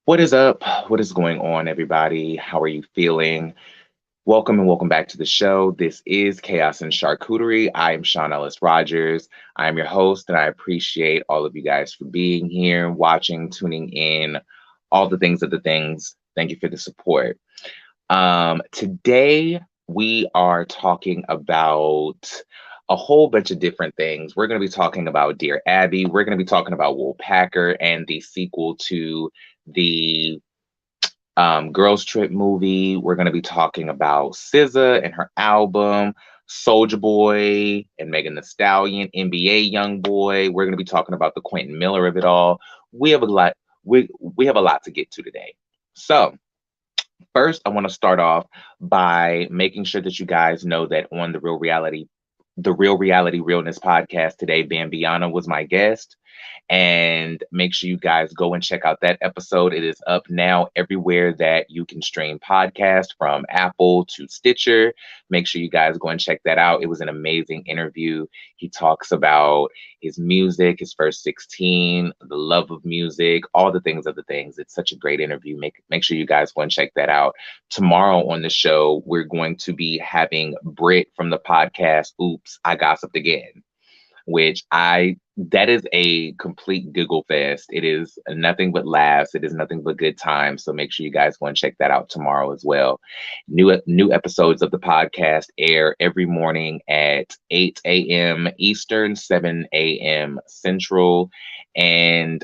What is up? What is going on, everybody? How are you feeling? Welcome and welcome back to the show. This is Chaos and Charcuterie. I am Sean Ellis Rogers. I am your host, and I appreciate all of you guys for being here, watching, tuning in, all the things of the things. Thank you for the support. Today, we are talking about a whole bunch of different things. We're going to be talking about Dear Abby. We're going to be talking about Will Packer and the sequel to the Girls Trip movie. We're going to be talking about SZA and her album, Soldier Boy and Megan Thee Stallion, NBA Young Boy. We're going to be talking about the Quentin Miller of it all. We have a lot. We have a lot to get to today. So first, I want to start off by making sure that you guys know that on the Real Reality Realness podcast today, Bambiana was my guest. And make sure you guys go and check out that episode. It is up now everywhere that you can stream podcasts, from Apple to Stitcher. Make sure you guys go and check that out. It was an amazing interview. He talks about his music, his first 16, the love of music, all the things of the things. It's such a great interview. Make sure you guys go and check that out. Tomorrow on the show, we're going to be having Britt from the podcast Oops, I Gossiped Again, which that is a complete giggle fest. It is nothing but laughs. It is nothing but good times. So make sure you guys go and check that out tomorrow as well. New episodes of the podcast air every morning at 8 a.m. Eastern, 7 a.m. Central. And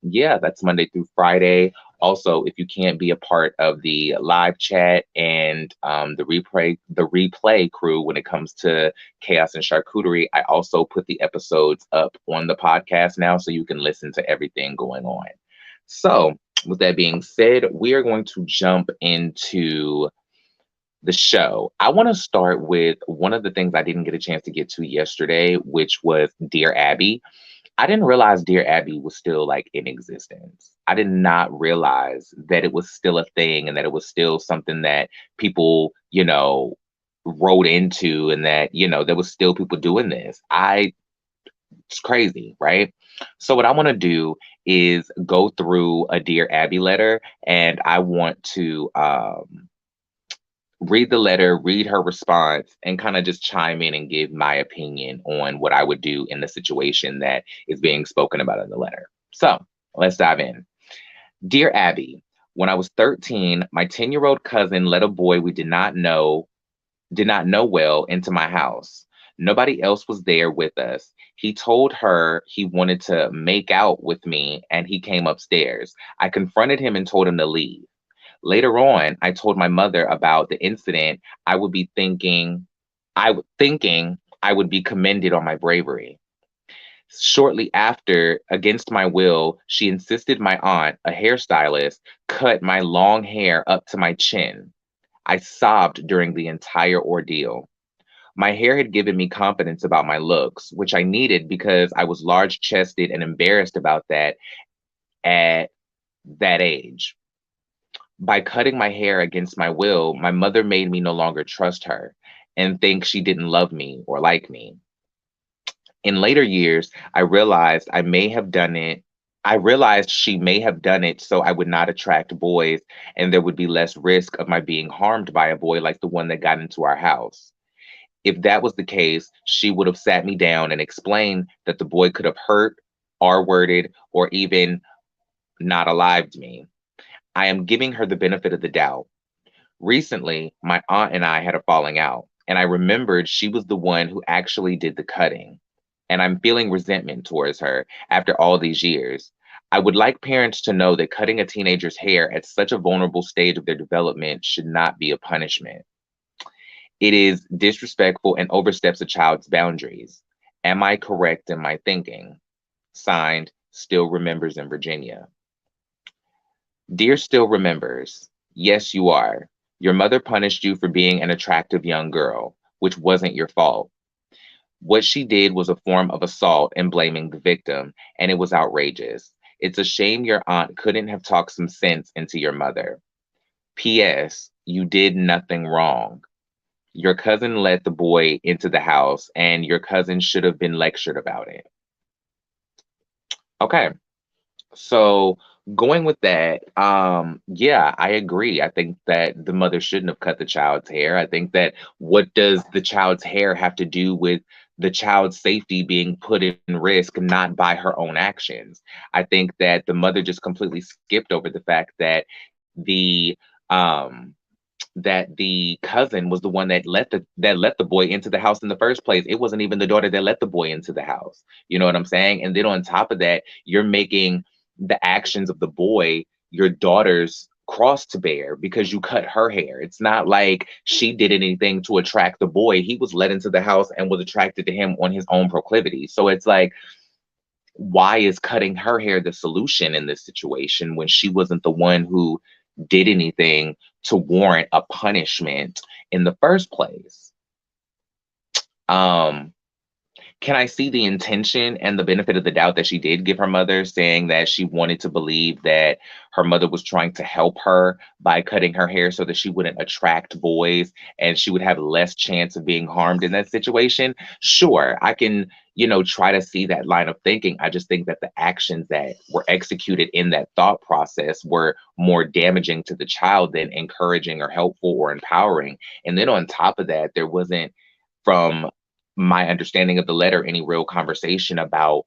yeah, that's Monday through Friday. Also, if you can't be a part of the live chat and the replay crew when it comes to Chaos and Charcuterie, I also put the episodes up on the podcast now so you can listen to everything going on. So, with that being said, we are going to jump into the show. I want to start with one of the things I didn't get a chance to get to yesterday, which was Dear Abby. I didn't realize Dear Abby was still like in existence. I did not realize that it was still a thing and that it was still something that people, wrote into, and that, there was still people doing this. It's crazy, right? So what I want to do is go through a Dear Abby letter, and I want to read the letter, read her response, and kind of just chime in and give my opinion on what I would do in the situation that is being spoken about in the letter. So let's dive in. Dear Abby, when I was 13, my 10-year-old cousin let a boy we did not know well into my house. Nobody else was there with us. He told her he wanted to make out with me, and he came upstairs. I confronted him and told him to leave. Later on, I told my mother about the incident. I would thinking I would be commended on my bravery. Shortly after, against my will, she insisted my aunt, a hairstylist, cut my long hair up to my chin. I sobbed during the entire ordeal. My hair had given me confidence about my looks, which I needed because I was large chested and embarrassed about that at that age. By cutting my hair against my will, my mother made me no longer trust her and think she didn't love me or like me. In later years, I realized she may have done it so I would not attract boys and there would be less risk of my being harmed by a boy like the one that got into our house. If that was the case, she would have sat me down and explained that the boy could have hurt, R-worded, or even not alived me. I am giving her the benefit of the doubt. Recently, my aunt and I had a falling out, and I remembered she was the one who actually did the cutting. And I'm feeling resentment towards her after all these years. I would like parents to know that cutting a teenager's hair at such a vulnerable stage of their development should not be a punishment. It is disrespectful and oversteps a child's boundaries. Am I correct in my thinking? Signed, Still Remembers in Virginia. Dear Still Remembers, yes, you are. Your mother punished you for being an attractive young girl, which wasn't your fault. What she did was a form of assault and blaming the victim, and it was outrageous. It's a shame your aunt couldn't have talked some sense into your mother. P.S. You did nothing wrong. Your cousin let the boy into the house, and your cousin should have been lectured about it. Okay, So going with that, yeah, I agree. I think that the mother shouldn't have cut the child's hair. I think that what does the child's hair have to do with the child's safety being put in risk, not by her own actions? I think that the mother just completely skipped over the fact the um that the cousin was the one that let the boy into the house in the first place. It wasn't even the daughter that let the boy into the house. You know what I'm saying? And then on top of that, you're making the actions of the boy your daughter's cross to bear because you cut her hair. It's not like she did anything to attract the boy. He was let into the house and was attracted to him on his own proclivity. So it's like, why is cutting her hair the solution in this situation when she wasn't the one who did anything to warrant a punishment in the first place? Um, can I see the intention and the benefit of the doubt that she did give her mother, saying that she wanted to believe that her mother was trying to help her by cutting her hair so that she wouldn't attract boys and she would have less chance of being harmed in that situation? Sure, I can, try to see that line of thinking. I just think that the actions that were executed in that thought process were more damaging to the child than encouraging or helpful or empowering. And then on top of that, there wasn't, from my understanding of the letter, any real conversation about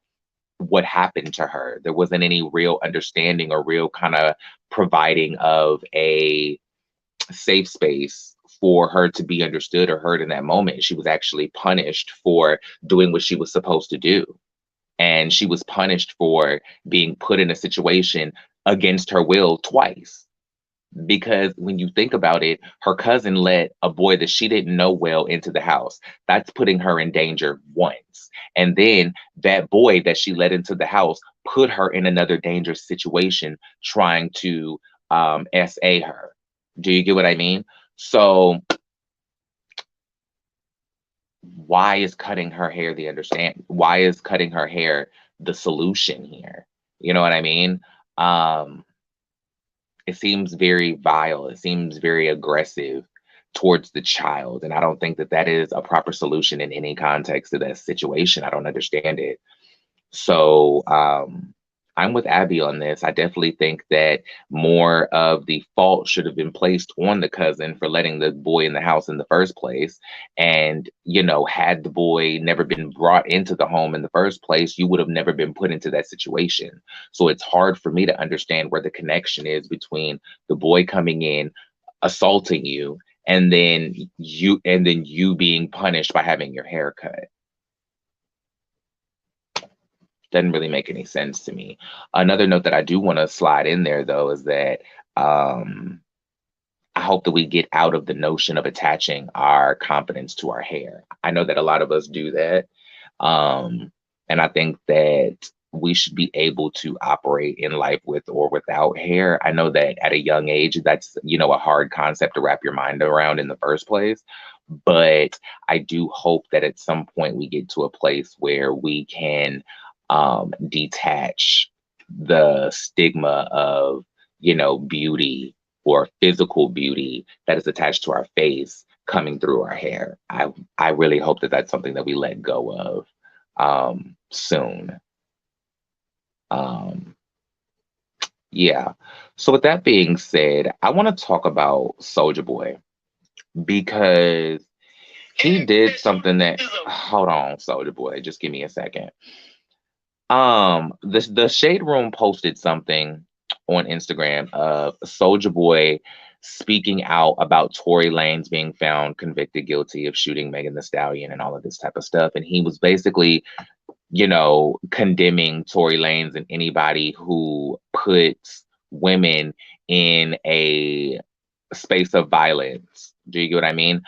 what happened to her. There wasn't any real understanding or real kind of providing of a safe space for her to be understood or heard in that moment. She was actually punished for doing what she was supposed to do. And she was punished for being put in a situation against her will twice. Because when you think about it, her cousin let a boy that she didn't know well into the house. That's putting her in danger once. And then that boy that she let into the house put her in another dangerous situation trying to SA her. Do you get what I mean? So why is cutting her hair why is cutting her hair the solution here? You know what I mean? Um, it seems very vile. It seems very aggressive towards the child. And I don't think that that is a proper solution in any context of that situation. I don't understand it. So I'm with Abby on this. I definitely think that more of the fault should have been placed on the cousin for letting the boy in the house in the first place. And, had the boy never been brought into the home in the first place, you would have never been put into that situation. So it's hard for me to understand where the connection is between the boy coming in, assaulting you, and then you being punished by having your hair cut. Doesn't really make any sense to me. Another note that I do want to slide in there, though, is that um, I hope that we get out of the notion of attaching our confidence to our hair. I know that a lot of us do that. Um, and I think that we should be able to operate in life with or without hair. I know that at a young age, that's, a hard concept to wrap your mind around in the first place. But I do hope that at some point we get to a place where we can detach the stigma of, beauty or physical beauty that is attached to our face coming through our hair. I really hope that that's something that we let go of soon. Um, yeah. So with that being said, I want to talk about Soldier Boy because he did something that. Hold on, Soldier Boy. Just give me a second. The Shade Room posted something on Instagram of Soldier Boy speaking out about Tory Lanez being found convicted guilty of shooting Megan Thee Stallion and all of this type of stuff. And he was basically, condemning Tory Lanez and anybody who puts women in a space of violence. Do you get what I mean?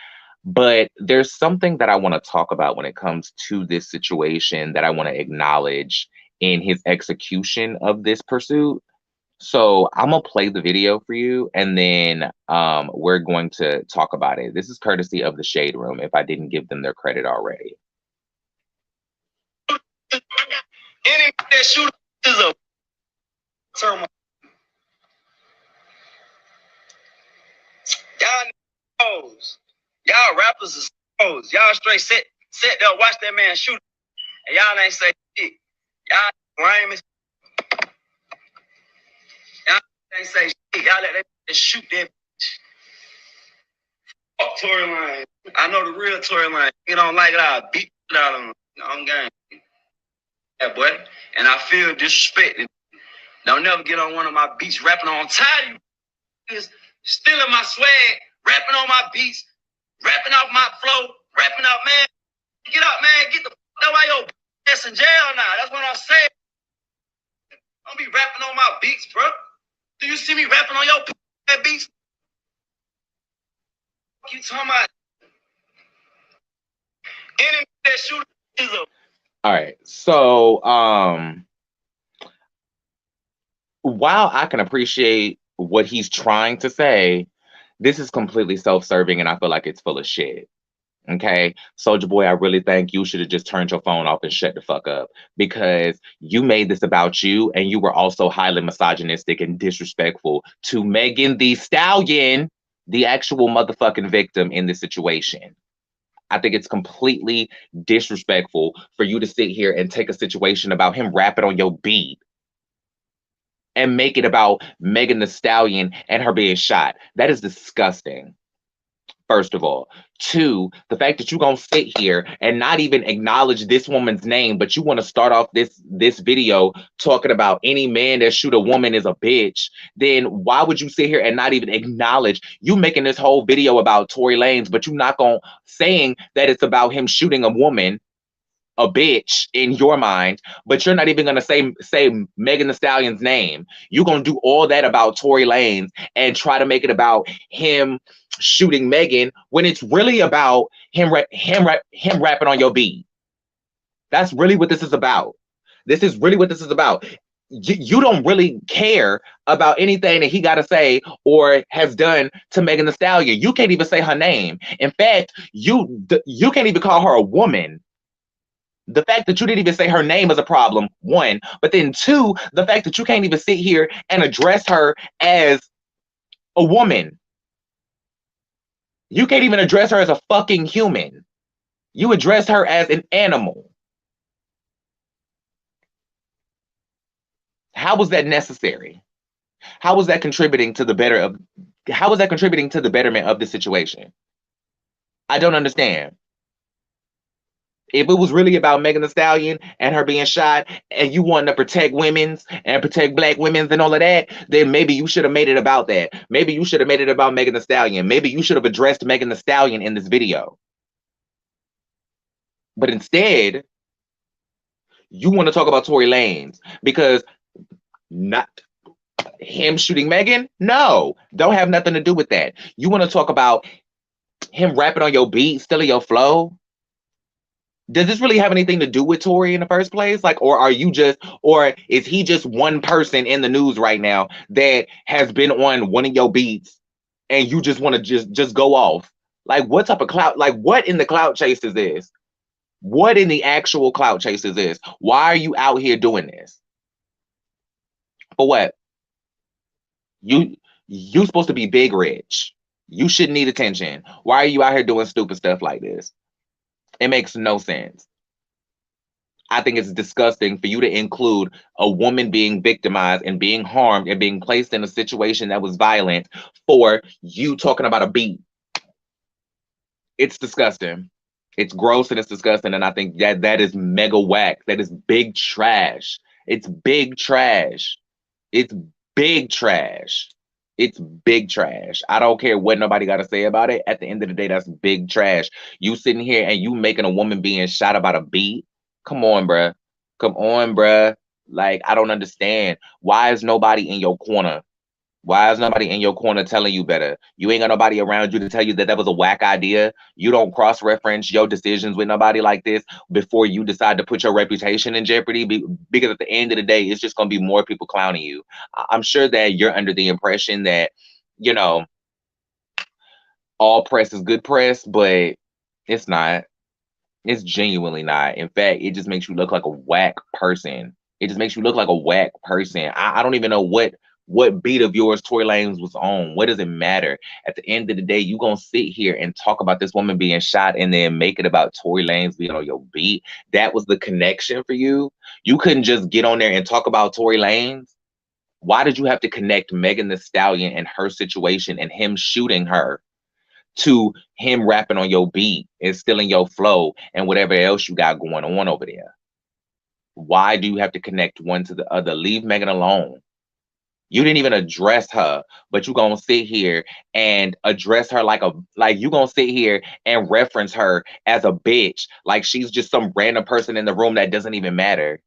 But there's something that I want to talk about when it comes to this situation that I want to acknowledge in his execution of this pursuit. So I'm gonna play the video for you, and then we're going to talk about it. This is courtesy of the Shade Room, if I didn't give them their credit already. Any that shooter is a term. Y'all knows. Y'all rappers is pros. Y'all straight sit there, watch that man shoot, and y'all ain't say shit. Y'all lame as They say shit, y'all let that shoot that fuck Tory Lane. I know the real Tory Lane. You don't like it, I'll beat it out of him on game. Yeah, boy. And I feel disrespected. Don't never get on one of my beats rapping on time. Is stealing my swag, rapping on my beats, rapping off my flow, rapping out, man. Get up, man. Get the fuck out your ass in jail now. That's what I'm saying. Don't be rapping on my beats, bro. Do you see me rapping on your beats? What you talking about? Enemy that shooter is a. All right. So, while I can appreciate what he's trying to say, this is completely self-serving and I feel like it's full of shit. Okay, Soldier Boy, I really think you should have just turned your phone off and shut the fuck up, because you made this about you and you were also highly misogynistic and disrespectful to Megan Thee Stallion, the actual motherfucking victim in this situation. I think it's completely disrespectful for you to sit here and take a situation about him rapping on your beat and make it about Megan Thee Stallion and her being shot. That is disgusting. First of all. Two, the fact that you're gonna sit here and not even acknowledge this woman's name, but you want to start off this video talking about any man that shoot a woman is a bitch, then why would you sit here and not even acknowledge you making this whole video about Tory Lanez, but you're not gonna saying that it's about him shooting a woman, a bitch in your mind, but you're not even gonna say Megan Thee Stallion's name. You're gonna do all that about Tory Lanez and try to make it about him shooting Megan when it's really about him rapping on your beat. That's really what this is about. This is really what this is about. You don't really care about anything that he got to say or has done to Megan Thee Stallion. You can't even say her name. In fact, you can't even call her a woman. The fact that you didn't even say her name is a problem, one. But then two, the fact that you can't even sit here and address her as a woman. You can't even address her as a fucking human. You address her as an animal. How was that necessary? How was that contributing to the betterment of the situation? I don't understand. If it was really about Megan Thee Stallion and her being shot and you wanted to protect women's and protect black women's and all of that, then maybe you should have made it about that. Maybe you should have made it about Megan Thee Stallion. Maybe you should have addressed Megan Thee Stallion in this video. But instead, you want to talk about Tory Lanez because not him shooting Megan? No, don't have nothing to do with that. You want to talk about him rapping on your beat, stealing your flow? Does this really have anything to do with Tory in the first place? Like, or is he just one person in the news right now that has been on one of your beats and you just want to just go off? Like, what type of clout? Like, what in the clout chase is this? What in the actual clout chase is this? Why are you out here doing this? For what? You supposed to be big rich. You shouldn't need attention. Why are you out here doing stupid stuff like this? It makes no sense. I think it's disgusting for you to include a woman being victimized and being harmed and being placed in a situation that was violent for you talking about a beat. It's disgusting. It's gross and it's disgusting. And I think that is mega whack. That is big trash. It's big trash. It's big trash. It's big trash. I don't care what nobody got to say about it. At the end of the day, that's big trash. You sitting here and you making a woman being shot about a beat. Come on, bruh. Come on, bruh. Like, I don't understand. Why is nobody in your corner? Why is nobody in your corner telling you better? You ain't got nobody around you to tell you that was a whack idea. You don't cross-reference your decisions with nobody like this before you decide to put your reputation in jeopardy, because at the end of the day, it's just going to be more people clowning you. I'm sure that you're under the impression that, you know, all press is good press, but it's not. It's genuinely not. In fact, it just makes you look like a whack person. It just makes you look like a whack person. I don't even know what beat of yours Tory Lanez was on. What does it matter? At the end of the day, you gonna sit here and talk about this woman being shot and then make it about Tory Lanez being on your beat. That was the connection for you. You couldn't just get on there and talk about Tory Lanez. Why did you have to connect Megan Thee Stallion and her situation and him shooting her to him rapping on your beat and stealing your flow and whatever else you got going on over there? Why do you have to connect one to the other? Leave Megan alone. You didn't even address her, but you gonna sit here and address her like you gonna sit here and reference her as a bitch, like she's just some random person in the room that doesn't even matter.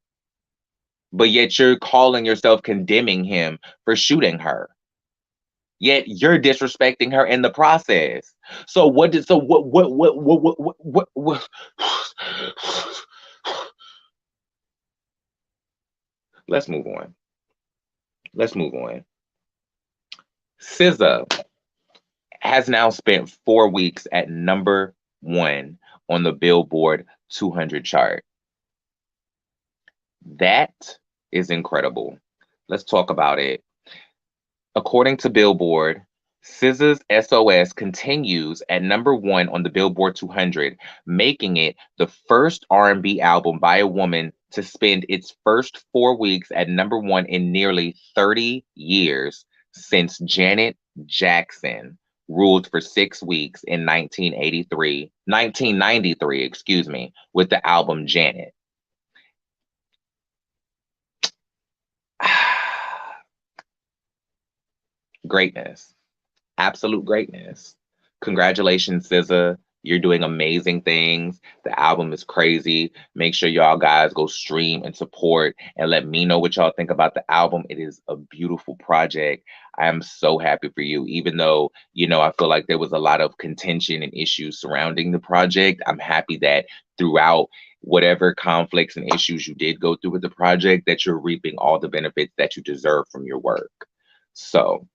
But yet you're calling yourself condemning him for shooting her. Yet you're disrespecting her in the process. So what let's move on. Let's move on. SZA has now spent 4 weeks at #1 on the Billboard 200 chart. That is incredible. Let's talk about it. According to Billboard, SZA's SOS continues at #1 on the Billboard 200, making it the first R&B album by a woman to spend its first 4 weeks at #1 in nearly 30 years, since Janet Jackson ruled for 6 weeks in 1993, excuse me, with the album Janet. Greatness. Absolute greatness. Congratulations, SZA. You're doing amazing things. The album is crazy. Make sure y'all guys go stream and support and let me know what y'all think about the album. It is a beautiful project. I am so happy for you, even though, I feel like there was a lot of contention and issues surrounding the project. I'm happy that throughout whatever conflicts and issues you did go through with the project, that you're reaping all the benefits that you deserve from your work. So,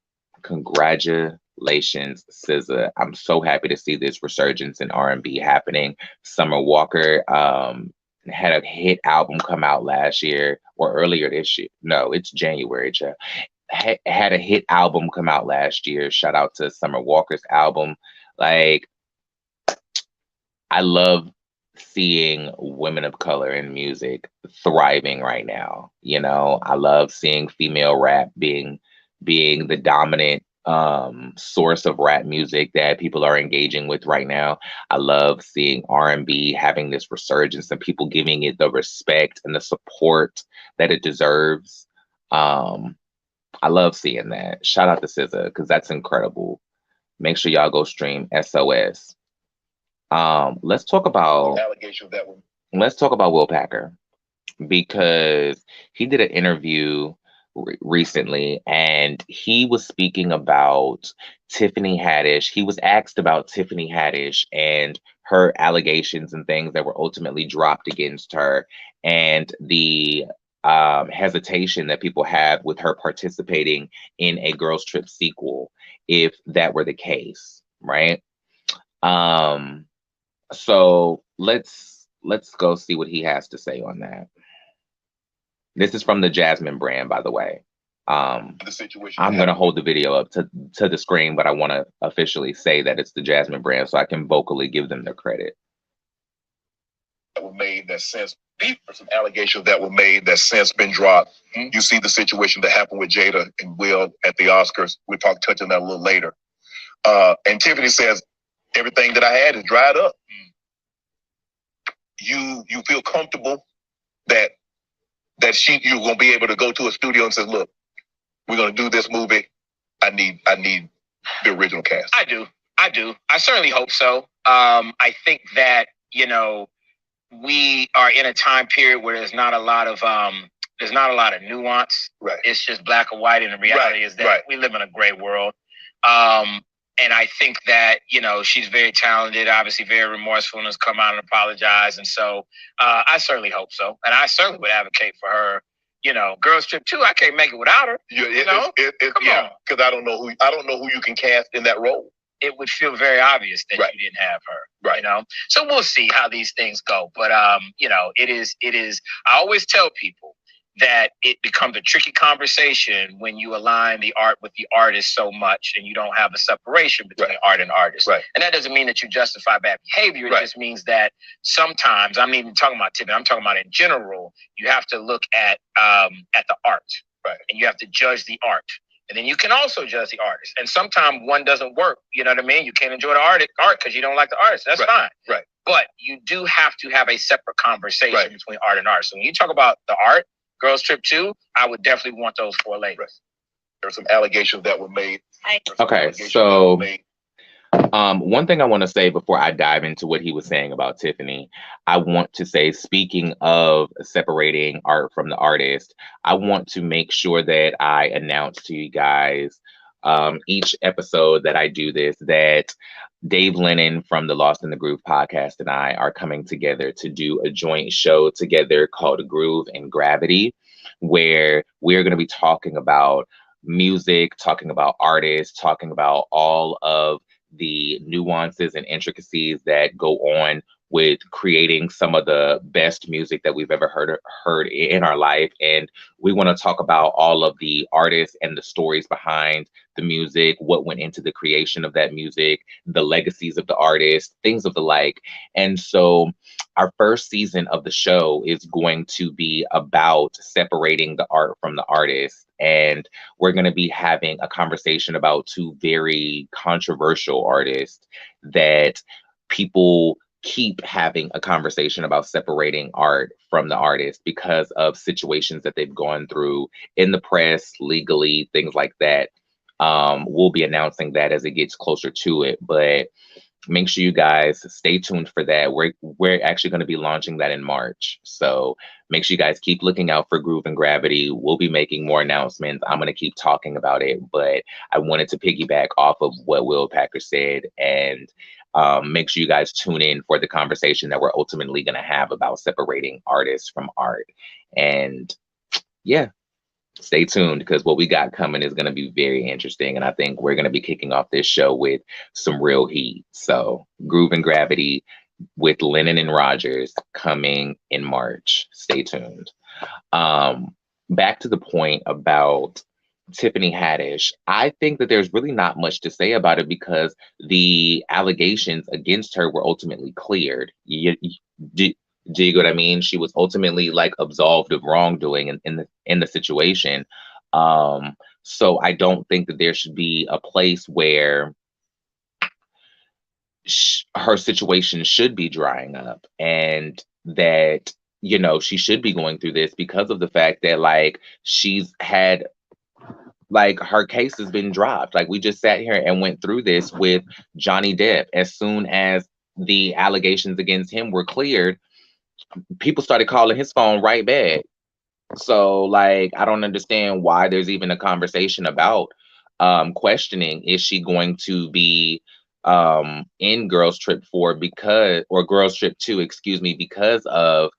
congratulations, SZA. I'm so happy to see this resurgence in R&B happening. Summer Walker had a hit album come out last year or earlier this year. No, it's January. Had a hit album come out last year. Shout out to Summer Walker's album. Like, I love seeing women of color in music thriving right now. I love seeing female rap being the dominant source of rap music that people are engaging with right now. I love seeing R&B having this resurgence and people giving it the respect and the support that it deserves. I love seeing that. Shout out to SZA, because that's incredible. Make sure y'all go stream SOS. Let's talk about Will Packer, because he did an interview recently and he was speaking about Tiffany Haddish. He was asked about Tiffany Haddish and her allegations and things that were ultimately dropped against her, and the hesitation that people have with her participating in a Girls Trip sequel, if that were the case, right? So let's go see what he has to say on that. This is from the Jasmine brand, by the way. I'm going to hold the video up to the screen, but I want to officially say that it's the Jasmine brand so I can vocally give them their credit. That were made that since some allegations that were made that since been dropped. Mm-hmm. You see the situation that happened with Jada and Will at the Oscars. We'll touch on that a little later. And Tiffany says, everything that I had is dried up. You feel comfortable that you're gonna be able to go to a studio and say, look, we're gonna do this movie. I need the original cast. I do. I certainly hope so. I think that, we are in a time period where there's not a lot of nuance. Right. It's just black and white, and the reality is that we live in a gray world. And I think that, she's very talented, obviously very remorseful, and has come out and apologized. And so I certainly hope so. And I certainly would advocate for her. Girls Trip 2, I can't make it without her. Because I don't know who you can cast in that role. It would feel very obvious that you didn't have her. Right. So we'll see how these things go. But it is I always tell people that it becomes a tricky conversation when you align the art with the artist so much and you don't have a separation between art and artist. Right. And that doesn't mean that you justify bad behavior. It just means that sometimes, I'm not even talking about Tiffany, I'm talking about in general, you have to look at the art, Right. And you have to judge the art. And then you can also judge the artist. And sometimes one doesn't work. You know what I mean? You can't enjoy the art because you don't like the artist. That's fine. Right. But you do have to have a separate conversation between art and art. So when you talk about the art, Girls Trip 2, I would definitely want those 4 ladies. Right. There are some allegations that were made. Okay, so one thing I want to say before I dive into what he was saying about Tiffany, I want to say, speaking of separating art from the artist, I want to make sure that I announce to you guys each episode that I do this, that Dave Lennon from the Lost in the Groove podcast and I are coming together to do a joint show together called Groove and Gravity, where we're going to be talking about music, talking about artists, talking about all of the nuances and intricacies that go on with creating some of the best music that we've ever heard in our life. And we want to talk about all of the artists and the stories behind the music, what went into the creation of that music, the legacies of the artist, things of the like. And so our first season of the show is going to be about separating the art from the artist. And we're going to be having a conversation about 2 very controversial artists that people keep having a conversation about separating art from the artist because of situations that they've gone through in the press, legally, things like that. We'll be announcing that as it gets closer to it, but make sure you guys stay tuned for that. We're actually going to be launching that in March. So make sure you guys keep looking out for Groove and Gravity. We'll be making more announcements. I'm going to keep talking about it, but I wanted to piggyback off of what Will Packer said and make sure you guys tune in for the conversation that we're ultimately going to have about separating artists from art. And yeah, stay tuned, because what we got coming is going to be very interesting. And I think we're going to be kicking off this show with some real heat. So Groove and Gravity with Lennon and Rogers coming in March. Stay tuned. Back to the point about Tiffany Haddish. I think that there's really not much to say about it because the allegations against her were ultimately cleared. Do you get what I mean? She was ultimately like absolved of wrongdoing in the situation. So I don't think that there should be a place where her situation should be drying up, and that, you know, she should be going through this because of the fact that like she's had, like, her case has been dropped. Like, we just sat here and went through this with Johnny Depp. As soon as the allegations against him were cleared, people started calling his phone right back. So, like, I don't understand why there's even a conversation about questioning, is she going to be in Girls Trip 4 or Girls Trip 2, excuse me, because of,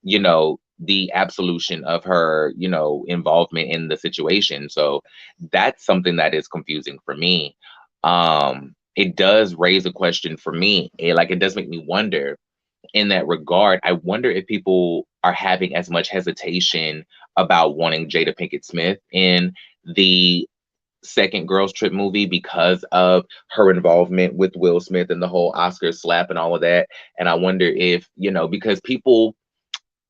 you know, the absolution of her, you know, involvement in the situation. So that's something that is confusing for me. It does raise a question for me. It does make me wonder in that regard. I wonder if people are having as much hesitation about wanting Jada Pinkett Smith in the second Girls Trip movie because of her involvement with Will Smith and the whole Oscar slap and all of that. And I wonder if, you know, because people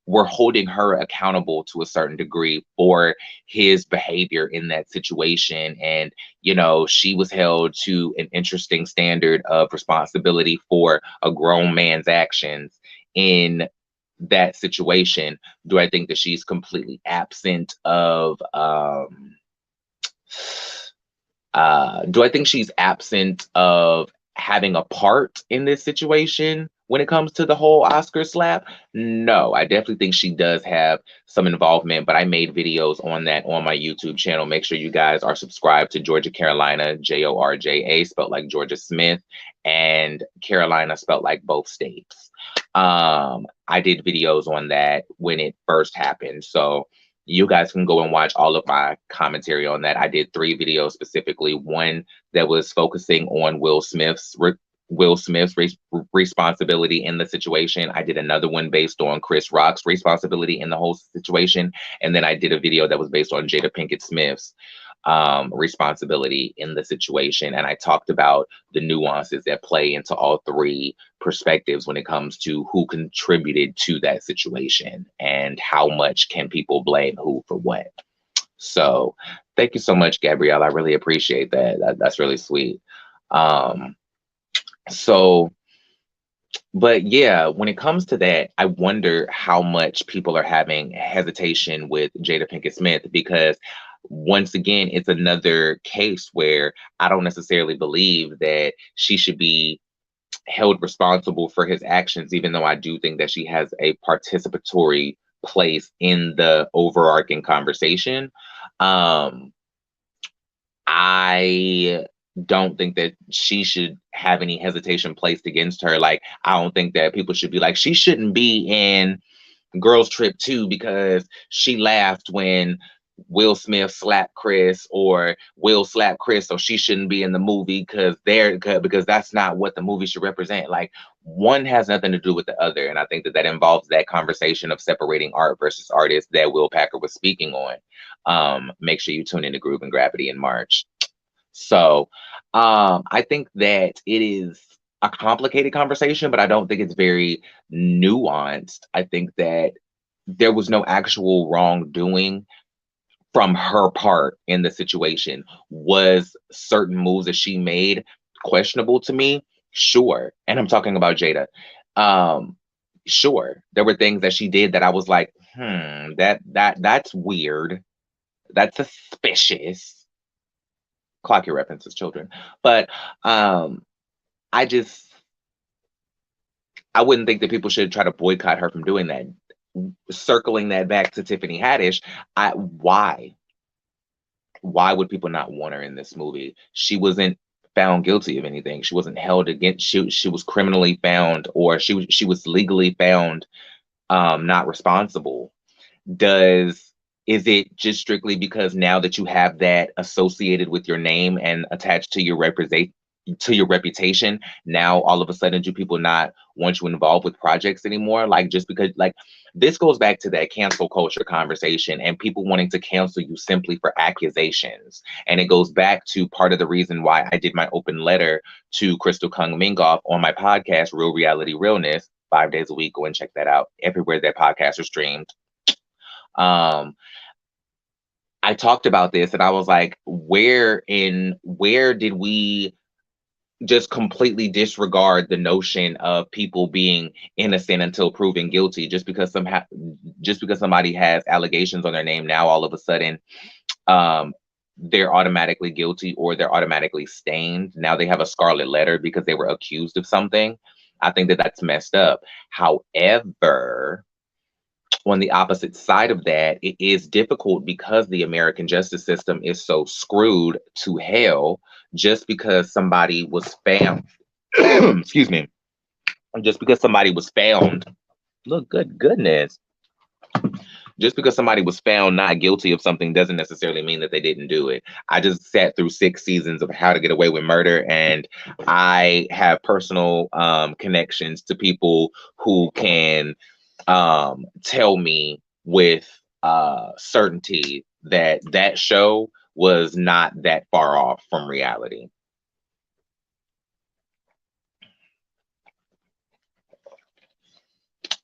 were holding her accountable to a certain degree for his behavior in that situation. And, you know, she was held to an interesting standard of responsibility for a grown man's actions in that situation. Do I think that she's completely absent of, do I think she's absent of having a part in this situation when it comes to the whole Oscar slap? No, I definitely think she does have some involvement, but I made videos on that on my YouTube channel. Make sure you guys are subscribed to JorjaCarolina, Jorja, spelled like Georgia Smith, and Carolina spelled like both states. I did videos on that when it first happened. So you guys can go and watch all of my commentary on that. I did 3 videos specifically. One that was focusing on Will Smith's responsibility in the situation. I did another one based on Chris Rock's responsibility in the whole situation. And then I did a video that was based on Jada Pinkett Smith's responsibility in the situation. And I talked about the nuances that play into all 3 perspectives when it comes to who contributed to that situation and how much can people blame who for what. So thank you so much, Gabrielle. I really appreciate that. That's really sweet. Um, so, but yeah, when it comes to that, I wonder how much people are having hesitation with Jada Pinkett Smith because once again, it's another case where I don't necessarily believe that she should be held responsible for his actions, even though I do think that she has a participatory place in the overarching conversation. Um, I don't think that she should have any hesitation placed against her. Like, I don't think that people should be like, she shouldn't be in Girls Trip 2 because she laughed when Will Smith slapped Chris, or Will slapped Chris, so she shouldn't be in the movie because that's not what the movie should represent. Like, one has nothing to do with the other, and I think that that involves that conversation of separating art versus artist that Will Packer was speaking on. Make sure you tune into Groove and Gravity in March. So, I think that it is a complicated conversation, but I don't think it's very nuanced. I think that there was no actual wrongdoing from her part in the situation. Was certain moves that she made questionable to me? Sure. And I'm talking about Jada. Um, sure. There were things that she did that I was like, that's weird. That's suspicious. Clock your references, children. But I just I wouldn't think that people should try to boycott her from doing that. Circling that back to Tiffany Haddish, why? Why would people not want her in this movie? She wasn't found guilty of anything. She wasn't held against. She was criminally found, or she was legally found not responsible. Does Is it just strictly because now that you have that associated with your name and attached to your reputation, now all of a sudden do people not want you involved with projects anymore? Like, just because, like, this goes back to that cancel culture conversation and people wanting to cancel you simply for accusations. And it goes back to part of the reason why I did my open letter to Crystal Kung Mingoff on my podcast, Real Reality Realness, 5 days a week. Go and check that out everywhere that podcasts are streamed. um I talked about this and I was like, where did we just completely disregard the notion of people being innocent until proven guilty? Just because somebody has allegations on their name, now all of a sudden um they're automatically guilty, or they're automatically stained. Now they have a scarlet letter because they were accused of something. I think that that's messed up. However, on the opposite side of that, it is difficult because the American justice system is so screwed to hell. Just because somebody was found, excuse me, just because somebody was found, look, good goodness, just because somebody was found not guilty of something doesn't necessarily mean that they didn't do it. I just sat through 6 seasons of How to Get Away with Murder, and I have personal connections to people who can tell me with certainty that that show was not that far off from reality.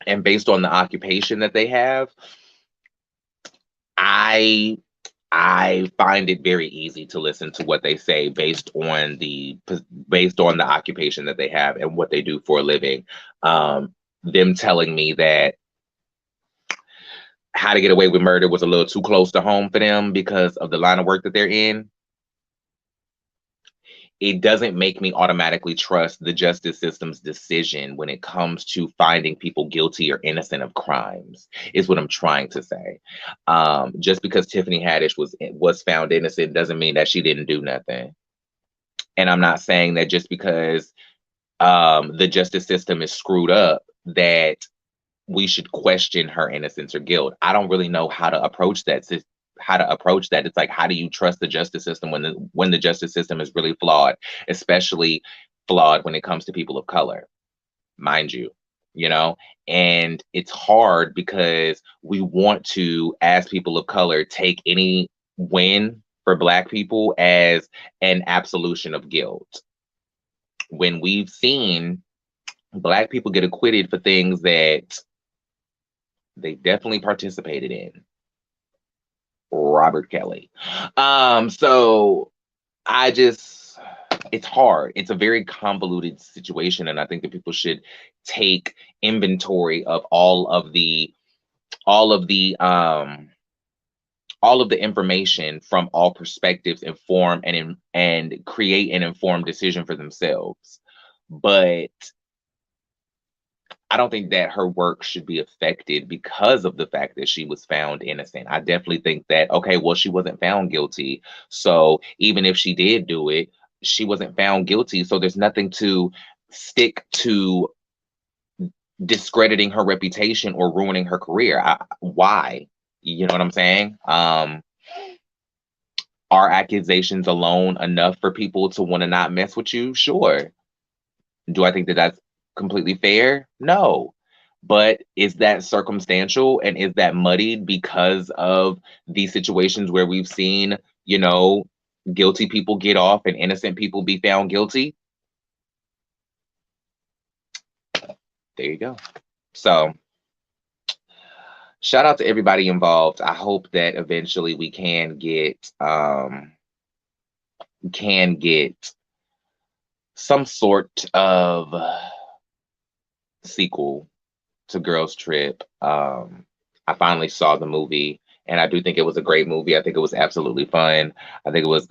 And based on the occupation that they have, I I find it very easy to listen to what they say based on the occupation that they have and what they do for a living. Them telling me that How to Get Away with Murder was a little too close to home for them because of the line of work that they're in, it doesn't make me automatically trust the justice system's decision when it comes to finding people guilty or innocent of crimes, is what I'm trying to say. Just because Tiffany Haddish was found innocent doesn't mean that she didn't do nothing. And I'm not saying that just because the justice system is screwed up that we should question her innocence or guilt. I don't really know how to approach that. It's like, how do you trust the justice system when the justice system is really flawed, especially flawed when it comes to people of color, mind you, you know? And it's hard because we want to, as people of color, take any win for Black people as an absolution of guilt, when we've seen Black people get acquitted for things that they definitely participated in. Robert Kelly. So I just, it's hard. It's a very convoluted situation, and I think that people should take inventory of all of the um all of the information from all perspectives, inform and create an informed decision for themselves. But I don't think that her work should be affected because of the fact that she was found innocent. I definitely think that, okay, well, she wasn't found guilty. So even if she did do it, she wasn't found guilty. So there's nothing to stick to discrediting her reputation or ruining her career. Why? You know what I'm saying? Are accusations alone enough for people to want to not mess with you? Sure. Do I think that that's completely fair? No. But is that circumstantial and is that muddied because of these situations where we've seen, you know, guilty people get off and innocent people be found guilty? There you go. So, shout out to everybody involved. I hope that eventually we can get some sort of sequel to Girls Trip. I finally saw the movie, and I do think it was a great movie. I think it was absolutely fun. I think it was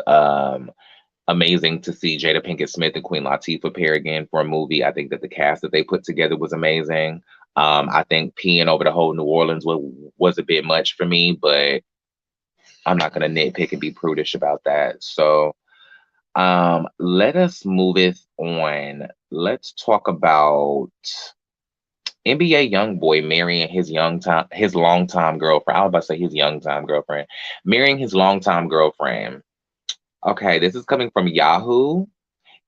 amazing to see Jada Pinkett Smith and Queen Latifah pair again for a movie. I think that the cast that they put together was amazing. I think peeing over the whole New Orleans was a bit much for me, but I'm not going to nitpick and be prudish about that. So let us move it on. Let's talk about NBA YoungBoy marrying his longtime girlfriend. I was about to say his young-time girlfriend. Marrying his longtime girlfriend. Okay, this is coming from Yahoo.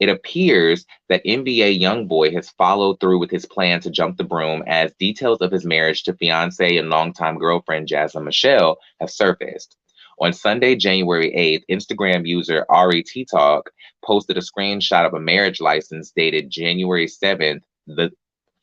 It appears that NBA YoungBoy has followed through with his plan to jump the broom as details of his marriage to fiancée and longtime girlfriend Jasmine Michelle have surfaced. On Sunday, January 8th, Instagram user Ari T-Talk posted a screenshot of a marriage license dated January 7th,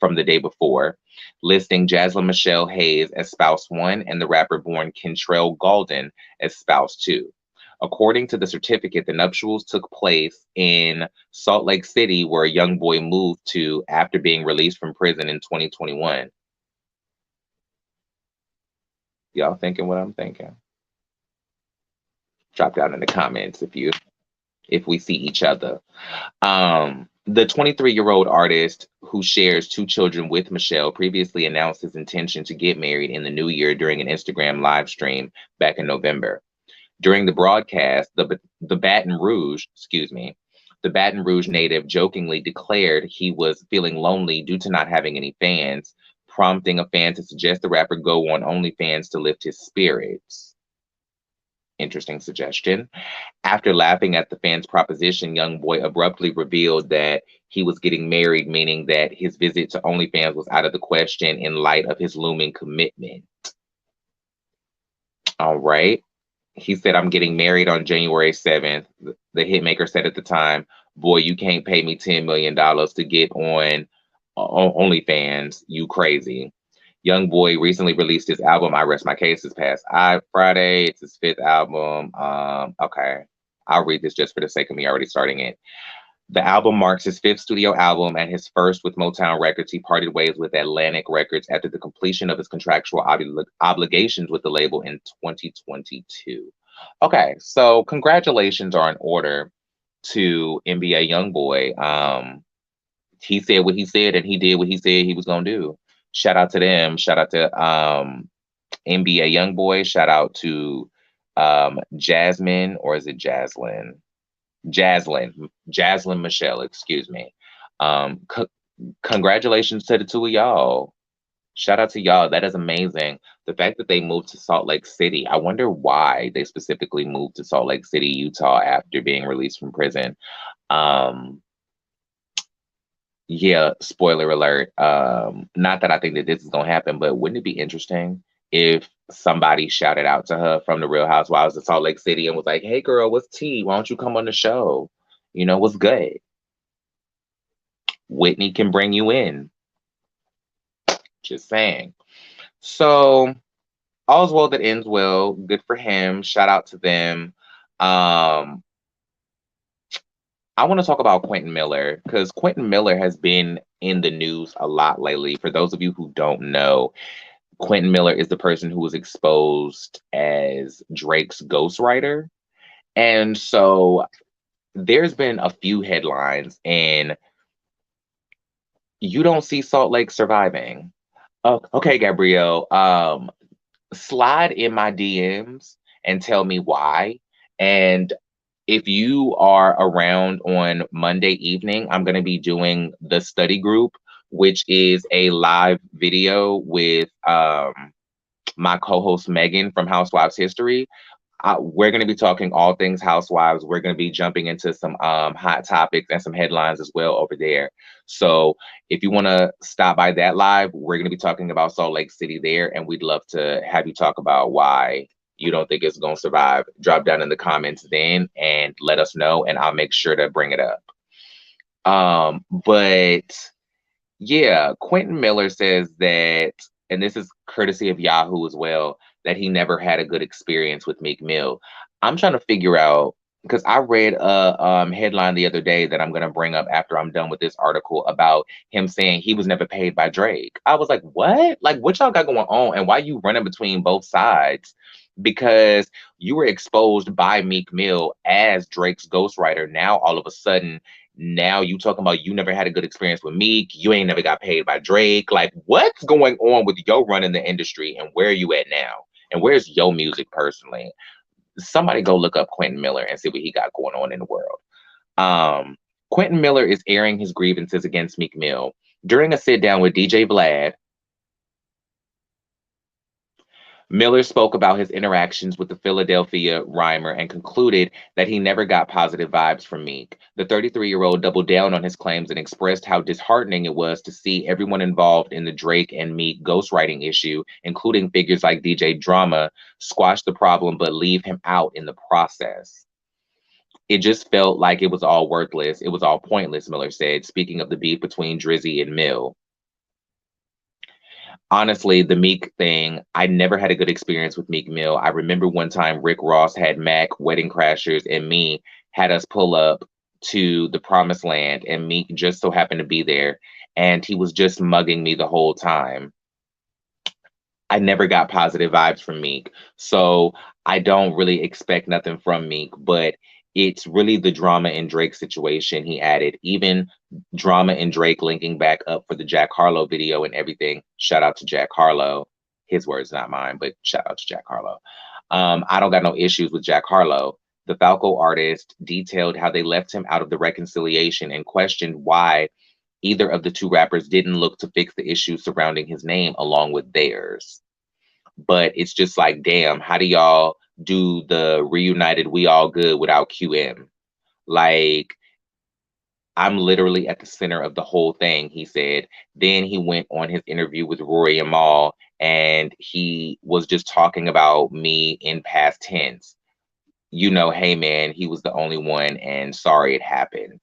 from the day before, listing Jasmine Michelle Hayes as spouse 1 and the rapper born Kentrell Gaulden as spouse 2. According to the certificate, the nuptials took place in Salt Lake City, where YoungBoy moved to after being released from prison in 2021. Y'all thinking what I'm thinking? Drop down in the comments if we see each other. The 23-year-old artist, who shares 2 children with Michelle, previously announced his intention to get married in the new year during an Instagram live stream back in November. During the broadcast, the Baton Rouge native jokingly declared he was feeling lonely due to not having any fans, prompting a fan to suggest the rapper go on OnlyFans to lift his spirits. Interesting suggestion. After laughing at the fan's proposition, YoungBoy abruptly revealed that he was getting married, meaning that his visit to OnlyFans was out of the question in light of his looming commitment. All right. He said, "I'm getting married on January 7th. The hitmaker said at the time, "Boy, you can't pay me $10 million to get on OnlyFans. You crazy." YoungBoy recently released his album, I Rest My Case, this past Friday. It's his 5th album. Okay. I'll read this just for the sake of me already starting it. The album marks his 5th studio album and his first with Motown Records. He parted ways with Atlantic Records after the completion of his contractual obligations with the label in 2022. Okay, so congratulations are in order to NBA YoungBoy. He said what he said and he did what he said he was going to do. Shout out to them. Shout out to NBA YoungBoy. Shout out to Jasmine, or is it Jaslyn? Jaslyn Michelle, excuse me. Congratulations to the 2 of y'all. Shout out to y'all. That is amazing. The fact that they moved to Salt Lake City. I wonder why they specifically moved to Salt Lake City, Utah after being released from prison. Yeah, spoiler alert. Not that I think that this is gonna happen, but wouldn't it be interesting if somebody shouted out to her from the Real Housewives of Salt Lake City and was like, "Hey girl, what's tea? Why don't you come on the show? You know, what's good? Whitney can bring you in." Just saying. So all's well that ends well. Good for him. Shout out to them. Um, I want to talk about Quentin Miller because Quentin Miller has been in the news a lot lately. For those of you who don't know, Quentin Miller is the person who was exposed as Drake's ghostwriter. And so there's been a few headlines, and you don't see Salt Lake surviving. Oh, okay, Gabrielle. Slide in my DMs and tell me why. And if you are around on Monday evening, I'm going to be doing the study group, which is a live video with my co-host Megan from Housewives History. We're going to be talking all things housewives. We're going to be jumping into some hot topics and some headlines as well over there. So if you want to stop by that live, we're going to be talking about Salt Lake City there, and we'd love to have you talk about why you don't think it's going to survive. Drop down in the comments then and let us know, and I'll make sure to bring it up. But yeah, Quentin Miller says that, and this is courtesy of Yahoo as well, that he never had a good experience with Meek Mill. I'm trying to figure out because I read a headline the other day that I'm going to bring up after I'm done with this article about him saying he was never paid by Drake. I was like, what? Like, what y'all got going on? And why you running between both sides? Because you were exposed by Meek Mill as Drake's ghostwriter. Now, all of a sudden, now you talking about you never had a good experience with Meek, you ain't never got paid by Drake. Like, what's going on with your run in the industry, and where are you at now? And where's your music personally? Somebody go look up Quentin Miller and see what he got going on in the world. Quentin Miller is airing his grievances against Meek Mill during a sit down with DJ Vlad. Miller spoke about his interactions with the Philadelphia rhymer and concluded that he never got positive vibes from Meek. The 33-year-old doubled down on his claims and expressed how disheartening it was to see everyone involved in the Drake and Meek ghostwriting issue, including figures like DJ Drama, squash the problem but leave him out in the process. It just felt like it was all worthless. It was all pointless, Miller said, speaking of the beef between Drizzy and Mill. Honestly, the Meek thing, I never had a good experience with Meek Mill. I remember one time Rick Ross had Mac, Wedding Crashers, and me had us pull up to the Promised Land, and Meek just so happened to be there, and he was just mugging me the whole time. I never got positive vibes from Meek, so I don't really expect nothing from Meek, but it's really the Drama and Drake situation, he added. Even Drama and Drake linking back up for the Jack Harlow video and everything. Shout out to Jack Harlow. His words, not mine, but shout out to Jack Harlow. I don't got no issues with Jack Harlow. The Falco artist detailed how they left him out of the reconciliation and questioned why either of the two rappers didn't look to fix the issues surrounding his name along with theirs. But it's just like, damn, how do y'all do the reunited We All Good without QM? Like, I'm literally at the center of the whole thing, he said. Then he went on his interview with Rory and Mal, and he was just talking about me in past tense. You know, hey man, he was the only one, and sorry it happened.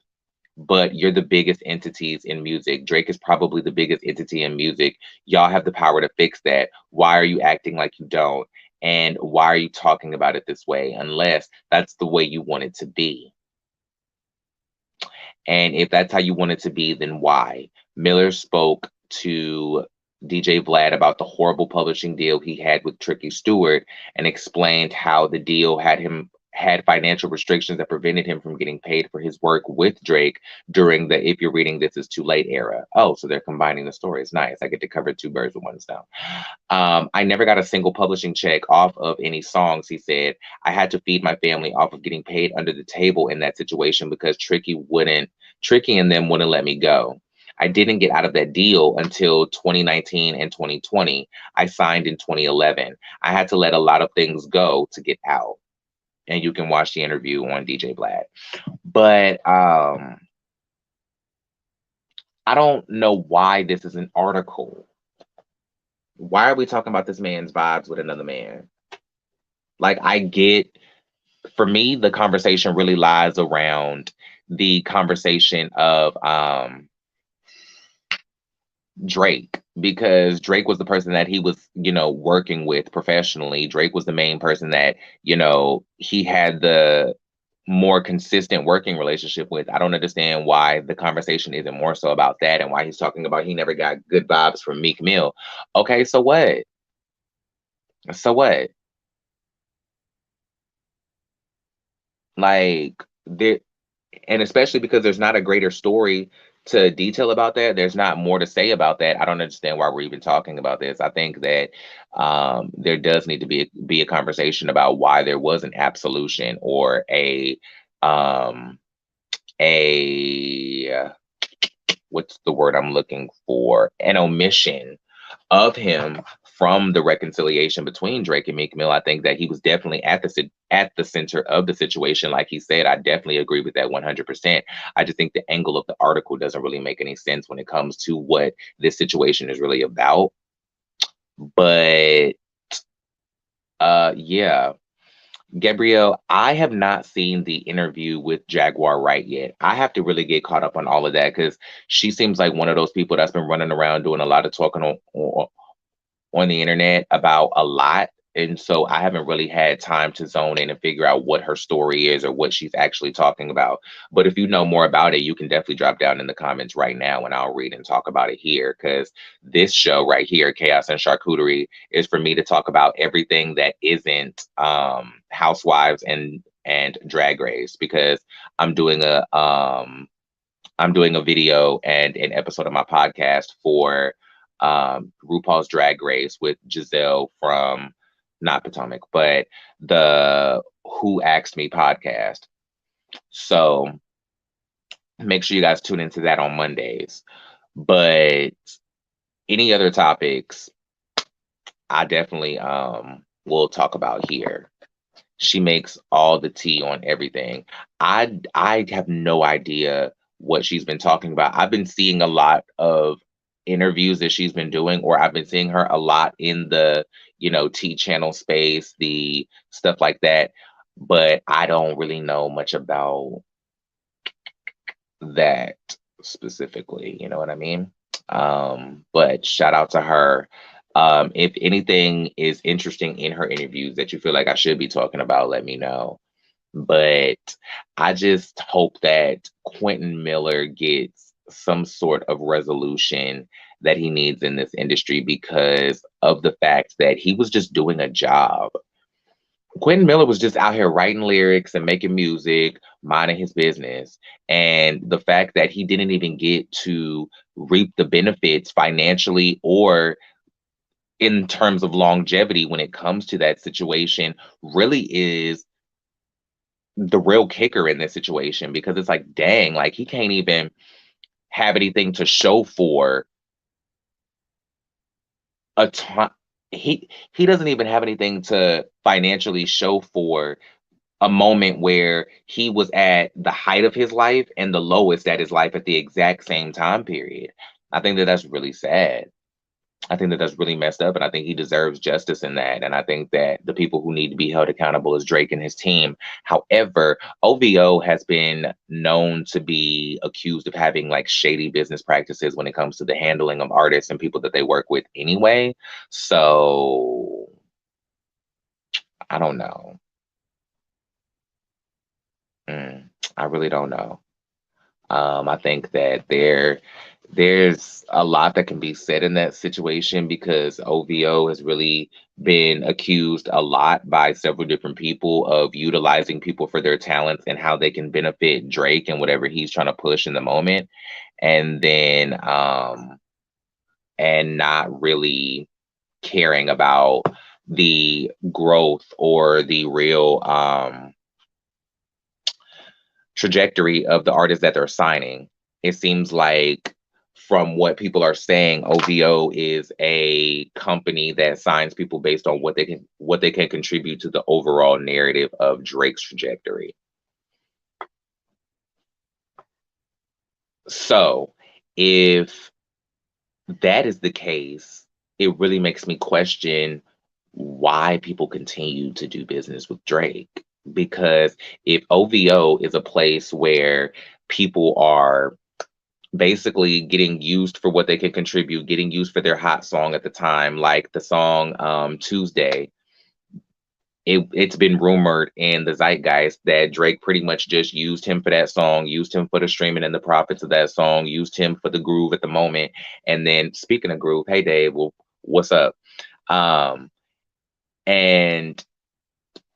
But you're the biggest entities in music. Drake is probably the biggest entity in music. Y'all have the power to fix that. Why are you acting like you don't? And why are you talking about it this way? Unless that's the way you want it to be. And if that's how you want it to be, then why? Miller spoke to DJ Vlad about the horrible publishing deal he had with Tricky Stewart and explained how the deal had financial restrictions that prevented him from getting paid for his work with Drake during the If You're Reading This Is Too Late era. Oh, so they're combining the stories. Nice. I get to cover two birds with one stone. I never got a single publishing check off of any songs, he said. I had to feed my family off of getting paid under the table in that situation because Tricky and them wouldn't let me go. I didn't get out of that deal until 2019 and 2020. I signed in 2011. I had to let a lot of things go to get out. And you can watch the interview on DJ Vlad. But I don't know why this is an article. Why are we talking about this man's vibes with another man? Like, for me, the conversation really lies around the conversation of Drake, because Drake was the person that he was, working with professionally. Drake was the main person that, he had the more consistent working relationship with. I don't understand why the conversation isn't more so about that and why he's talking about he never got good vibes from Meek Mill. Okay, so what? So what? Like, there, and especially because there's not a greater story to detail about that. There's not more to say about that. I don't understand why we're even talking about this. I think that there does need to be a conversation about why there was an absolution or um, a what's the word I'm looking for? An omission of him from the reconciliation between Drake and Meek Mill. I think that he was definitely at the center of the situation. Like he said, I definitely agree with that 100%. I just think the angle of the article doesn't really make any sense when it comes to what this situation is really about. But yeah. Gabrielle, I have not seen the interview with Jaguar Wright yet. I have to really get caught up on all of that because she seems like one of those people that's been running around doing a lot of talking on the internet about a lot. And so I haven't really had time to zone in and figure out what her story is or what she's actually talking about. But if you know more about it, you can definitely drop down in the comments right now and I'll read and talk about it here. Because this show right here, Chaos and Charcuterie, is for me to talk about everything that isn't Housewives and Drag Race, because I'm doing a I'm doing a video and an episode of my podcast for RuPaul's Drag Race with Giselle from not Potomac, but the Who Asked Me podcast. So make sure you guys tune into that on Mondays. But any other topics, I definitely will talk about here. She makes all the tea on everything. I have no idea what she's been talking about. I've been seeing a lot of interviews that she's been doing, or I've been seeing her a lot in the, T channel space, the stuff like that. But I don't really know much about that specifically. You know what I mean? But shout out to her. If anything is interesting in her interviews that you feel like I should be talking about, let me know. But I just hope that Quentin Miller gets some sort of resolution that he needs in this industry because of the fact that he was just doing a job. Quentin Miller was just out here writing lyrics and making music, minding his business. And the fact that he didn't even get to reap the benefits financially or in terms of longevity when it comes to that situation really is the real kicker in this situation, because it's like, dang, like he can't even have anything to show for a time. He doesn't even have anything to financially show for a moment where he was at the height of his life and the lowest at his life at the exact same time period. I think that that's really sad. I think that that's really messed up, and I think he deserves justice in that. And I think that the people who need to be held accountable is Drake and his team. However, OVO has been known to be accused of having like shady business practices when it comes to the handling of artists and people that they work with anyway. So I don't know. I really don't know. I think that there's a lot that can be said in that situation because OVO has really been accused a lot by several different people of utilizing people for their talents and how they can benefit Drake and whatever he's trying to push in the moment, and then and not really caring about the growth or the real trajectory of the artists that they're signing. It seems like from what people are saying, OVO is a company that signs people based on what they can contribute to the overall narrative of Drake's trajectory. So, if that is the case, it really makes me question why people continue to do business with Drake. Because if OVO is a place where people are basically getting used for what they could contribute, getting used for their hot song at the time, like the song Tuesday. It's been rumored in the zeitgeist that Drake pretty much just used him for that song, used him for the streaming and the profits of that song, used him for the groove at the moment. And then speaking of groove, hey Dave, well, what's up? Um, and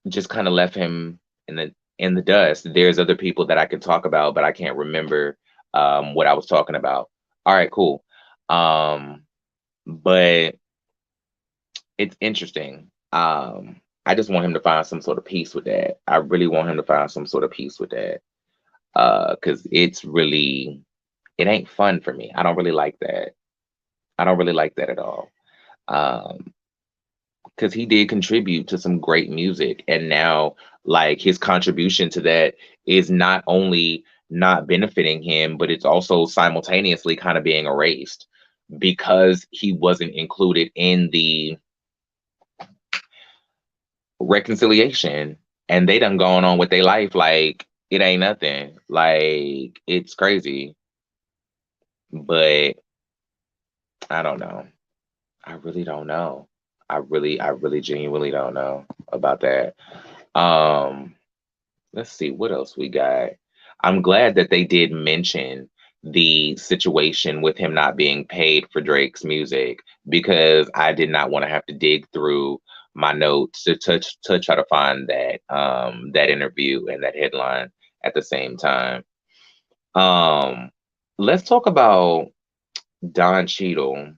just kind of left him in the dust. There's other people that I can talk about, but I can't remember what I was talking about. All right, cool. Um, but it's interesting. I just want him to find some sort of peace with that. I really want him to find some sort of peace with that. Because it ain't fun for me. I don't really like that. I don't really like that at all. Um, because he did contribute to some great music, and now like his contribution to that is not only not benefiting him, but it's also simultaneously kind of being erased because he wasn't included in the reconciliation, and they done gone on with their life like it ain't nothing. Like it's crazy, but I don't know. I really don't know. I really genuinely don't know about that. Um, let's see what else we got. I'm glad that they did mention the situation with him not being paid for Drake's music, because I did not want to have to dig through my notes to try to find that interview and that headline at the same time. Um, let's talk about Don Cheadle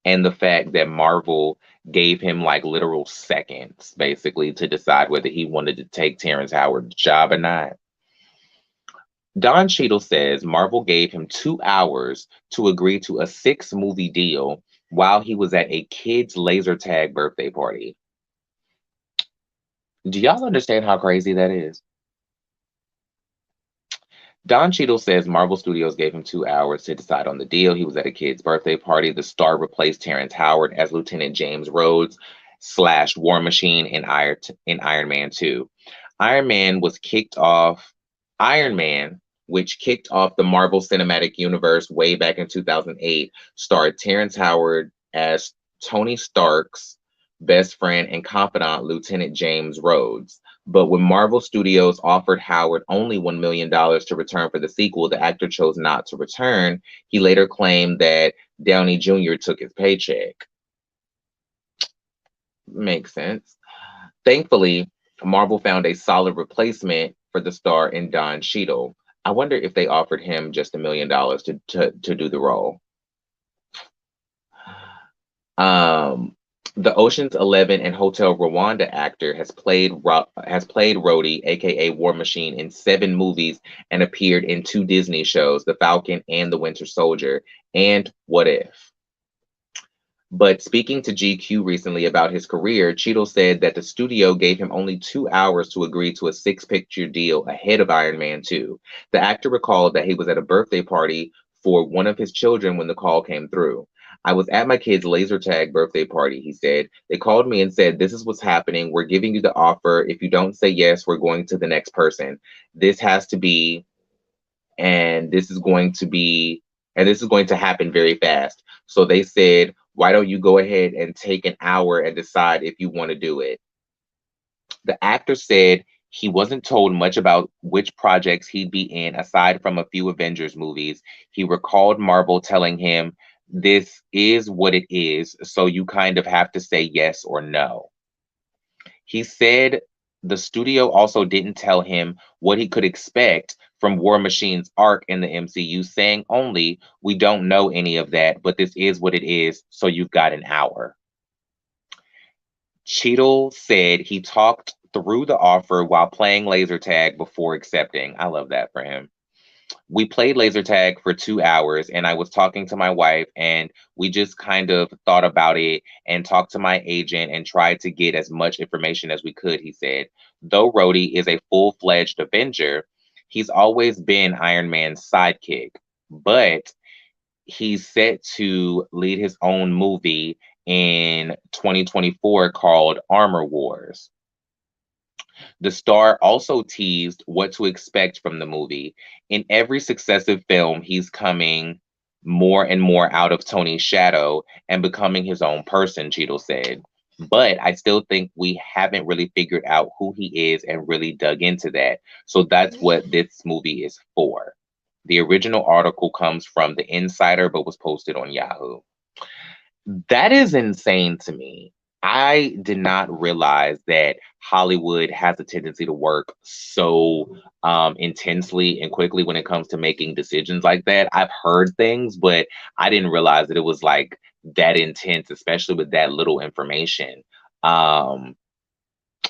and the fact that Marvel gave him like literal seconds basically to decide whether he wanted to take Terrence Howard's job or not. Don Cheadle says Marvel gave him 2 hours to agree to a 6-movie deal while he was at a kid's laser tag birthday party. Do y'all understand how crazy that is? Don Cheadle says Marvel Studios gave him 2 hours to decide on the deal. He was at a kid's birthday party. The star replaced Terrence Howard as Lieutenant James Rhodes slash War Machine in Iron Man 2. Iron Man was kicked off. Iron Man, which kicked off the Marvel Cinematic Universe way back in 2008, starred Terrence Howard as Tony Stark's best friend and confidant, Lieutenant James Rhodes. But when Marvel Studios offered Howard only $1 million to return for the sequel, the actor chose not to return. He later claimed that Downey Jr. took his paycheck. Makes sense. Thankfully, Marvel found a solid replacement for the star in Don Cheadle. I wonder if they offered him just $1 million to do the role. The Ocean's 11 and Hotel Rwanda actor has played Rhodey, aka War Machine, in 7 movies and appeared in 2 Disney shows, The Falcon and The Winter Soldier, and What If. But speaking to GQ recently about his career, Cheadle said that the studio gave him only 2 hours to agree to a 6-picture deal ahead of Iron Man 2. The actor recalled that he was at a birthday party for one of his children when the call came through. I was at my kid's laser tag birthday party, he said. They called me and said, "This is what's happening. We're giving you the offer. If you don't say yes, we're going to the next person. This has to be, and this is going to be, and this is going to happen very fast." So they said, "Why don't you go ahead and take an hour and decide if you want to do it?" The actor said he wasn't told much about which projects he'd be in aside from a few Avengers movies. He recalled Marvel telling him, "This is what it is, so you kind of have to say yes or no." He said the studio also didn't tell him what he could expect from War Machine's arc in the MCU, saying only, "We don't know any of that, but this is what it is, so you've got an hour." Cheadle said he talked through the offer while playing laser tag before accepting. I love that for him. "We played laser tag for 2 hours, and I was talking to my wife, and we just kind of thought about it and talked to my agent and tried to get as much information as we could," he said. Though Rhodey is a full-fledged Avenger, he's always been Iron Man's sidekick, but he's set to lead his own movie in 2024 called Armor Wars. The star also teased what to expect from the movie. In every successive film, he's coming more and more out of Tony's shadow and becoming his own person, Cheadle said. But I still think we haven't really figured out who he is and really dug into that. So that's what this movie is for. The original article comes from The Insider, but was posted on Yahoo. That is insane to me. I did not realize that Hollywood has a tendency to work so intensely and quickly when it comes to making decisions like that. I've heard things, but I didn't realize that it was like that intense, especially with that little information. Um,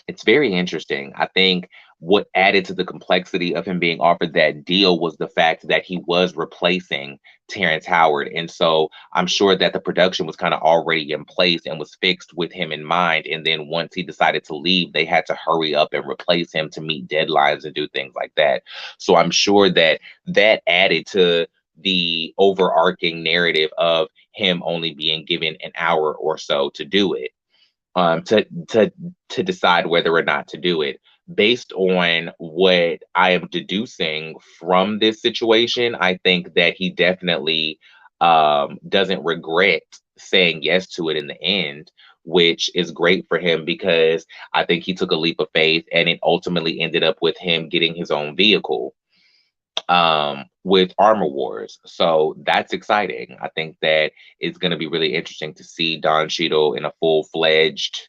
it's very interesting. I think what added to the complexity of him being offered that deal was the fact that he was replacing Terrence Howard. And so I'm sure that the production was kind of already in place and was fixed with him in mind. And then once he decided to leave, they had to hurry up and replace him to meet deadlines and do things like that. So I'm sure that that added to the overarching narrative of him only being given an hour or so to do it, um, to to to decide whether or not to do it. Based on what I am deducing from this situation, I think that he definitely doesn't regret saying yes to it in the end, which is great for him because I think he took a leap of faith and it ultimately ended up with him getting his own vehicle with Armor Wars. So that's exciting. I think that it's going to be really interesting to see Don Cheadle in a full-fledged,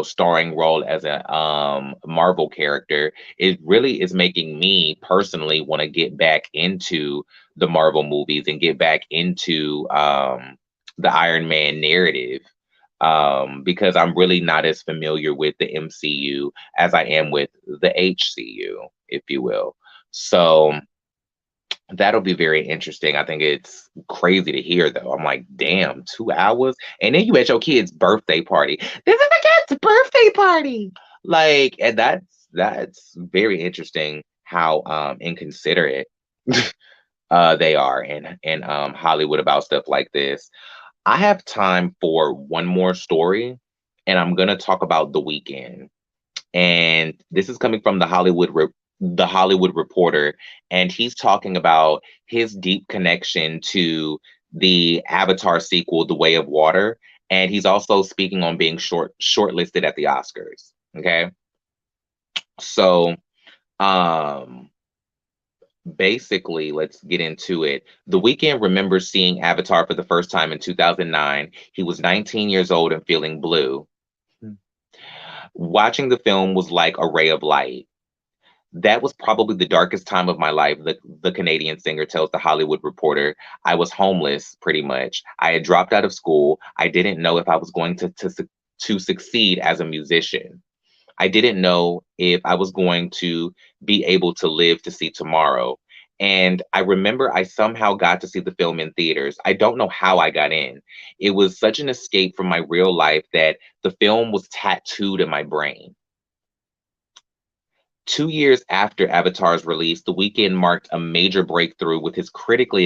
starring role as a Marvel character. It really is making me personally want to get back into the Marvel movies and get back into the Iron Man narrative. Because I'm really not as familiar with the MCU as I am with the HCU, if you will. So that'll be very interesting. I think it's crazy to hear, though. I'm like, damn, 2 hours, and then you at your kid's birthday party. This is the kid's birthday party. Like, and that's very interesting how inconsiderate they are in Hollywood about stuff like this. I have time for one more story, and I'm gonna talk about The Weeknd, and this is coming from the Hollywood Reporter, and he's talking about his deep connection to the Avatar sequel, The Way of Water, and he's also speaking on being shortlisted at the Oscars. Okay, so um, basically, let's get into it. The Weeknd remembers seeing Avatar for the first time in 2009. He was 19 years old and feeling blue. Watching the film was like a ray of light. That was probably the darkest time of my life, the Canadian singer tells the Hollywood Reporter. I was homeless, pretty much. I had dropped out of school. I didn't know if I was going to succeed as a musician. I didn't know if I was going to be able to live to see tomorrow. And I remember I somehow got to see the film in theaters. I don't know how I got in. It was such an escape from my real life that the film was tattooed in my brain. 2 years after Avatar's release, The Weeknd marked a major breakthrough with his critically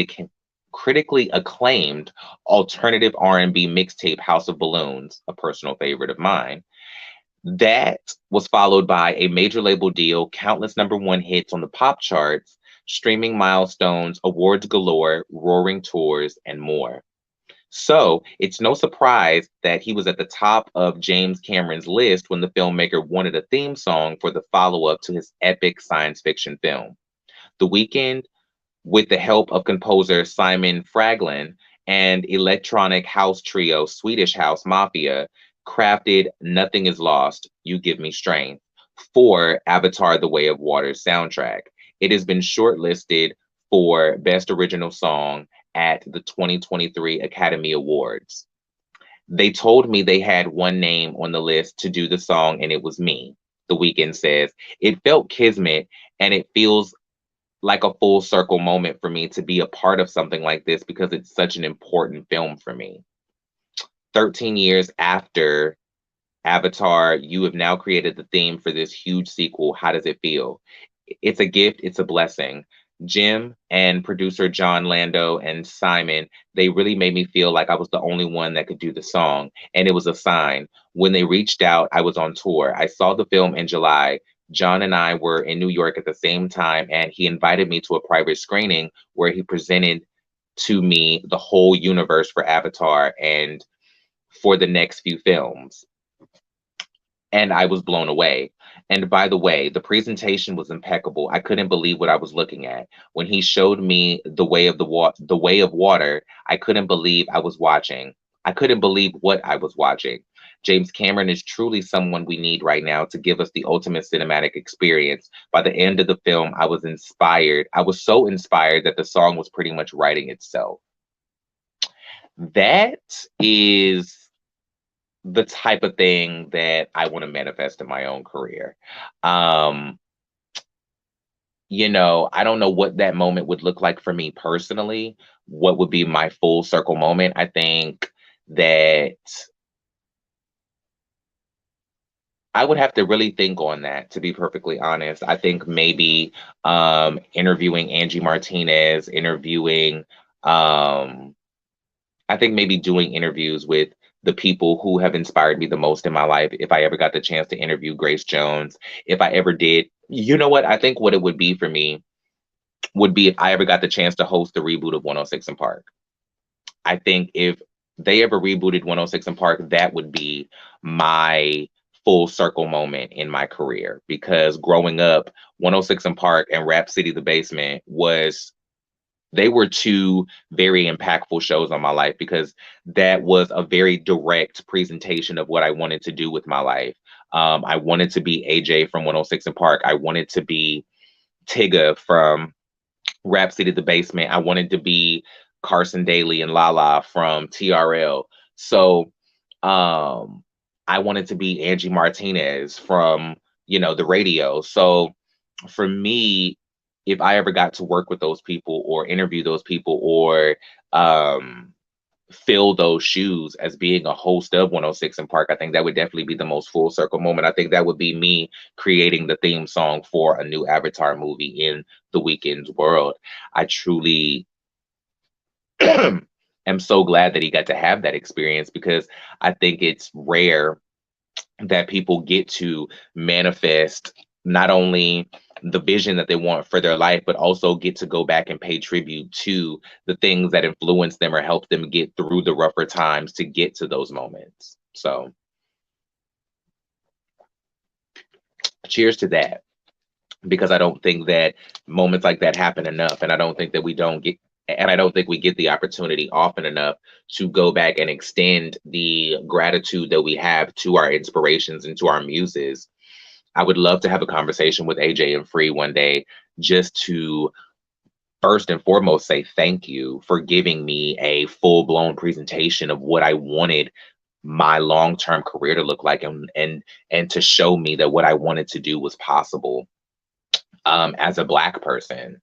acclaimed alternative R&B mixtape House of Balloons, a personal favorite of mine. That was followed by a major label deal, countless #1 hits on the pop charts, streaming milestones, awards galore, roaring tours, and more. So it's no surprise that he was at the top of James Cameron's list when the filmmaker wanted a theme song for the follow-up to his epic science fiction film. The Weeknd, with the help of composer Simon Fraglin and electronic house trio Swedish House Mafia, crafted Nothing Is Lost, You Give Me Strength for Avatar The Way of Water's soundtrack. It has been shortlisted for Best Original Song at the 2023 Academy Awards. They told me they had one name on the list to do the song, and it was me, The Weeknd says. It felt kismet, and it feels like a full circle moment for me to be a part of something like this because it's such an important film for me. 13 years after Avatar, you have now created the theme for this huge sequel. How does it feel? It's a gift, it's a blessing. Jim and producer John Lando and Simon, they really made me feel like I was the only one that could do the song. And it was a sign. When they reached out, I was on tour. I saw the film in July. John and I were in New York at the same time, and he invited me to a private screening where he presented to me the whole universe for Avatar and for the next few films. And I was blown away. And by the way, the presentation was impeccable. I couldn't believe what I was looking at. When he showed me the way of water, I couldn't believe I was watching. I couldn't believe what I was watching. James Cameron is truly someone we need right now to give us the ultimate cinematic experience. By the end of the film, I was inspired. I was so inspired that the song was pretty much writing itself. That is the type of thing that I want to manifest in my own career. Um, I don't know what that moment would look like for me personally. What would be my full circle moment? I think that I would have to really think on that, to be perfectly honest. I think maybe interviewing Angie Martinez, um, I think maybe doing interviews with the people who have inspired me the most in my life. If I ever got the chance to interview Grace Jones, if I ever did, you know what? I think what it would be for me would be if I ever got the chance to host the reboot of 106 in Park. I think if they ever rebooted 106 in Park, that would be my full circle moment in my career, because growing up, 106 in Park and Rap City the Basement they were two very impactful shows on my life, because that was a very direct presentation of what I wanted to do with my life. I wanted to be AJ from 106 in Park. I wanted to be Tigga from Rap City the Basement. I wanted to be Carson Daly and Lala from TRL. So I wanted to be Angie Martinez from, the radio. So for me, if I ever got to work with those people or interview those people or fill those shoes as being a host of 106 in Park, I think that would definitely be the most full circle moment. I think that would be me creating the theme song for a new Avatar movie in the Weeknd's world. I truly am so glad that he got to have that experience, because I think it's rare that people get to manifest not only the vision that they want for their life, but also get to go back and pay tribute to the things that influence them or help them get through the rougher times to get to those moments. So cheers to that, because I don't think that moments like that happen enough. And I don't think that I don't think we get the opportunity often enough to go back and extend the gratitude that we have to our inspirations and to our muses. I would love to have a conversation with AJ and Free one day, just to first and foremost say thank you for giving me a full-blown presentation of what I wanted my long-term career to look like, and to show me that what I wanted to do was possible. As a Black person,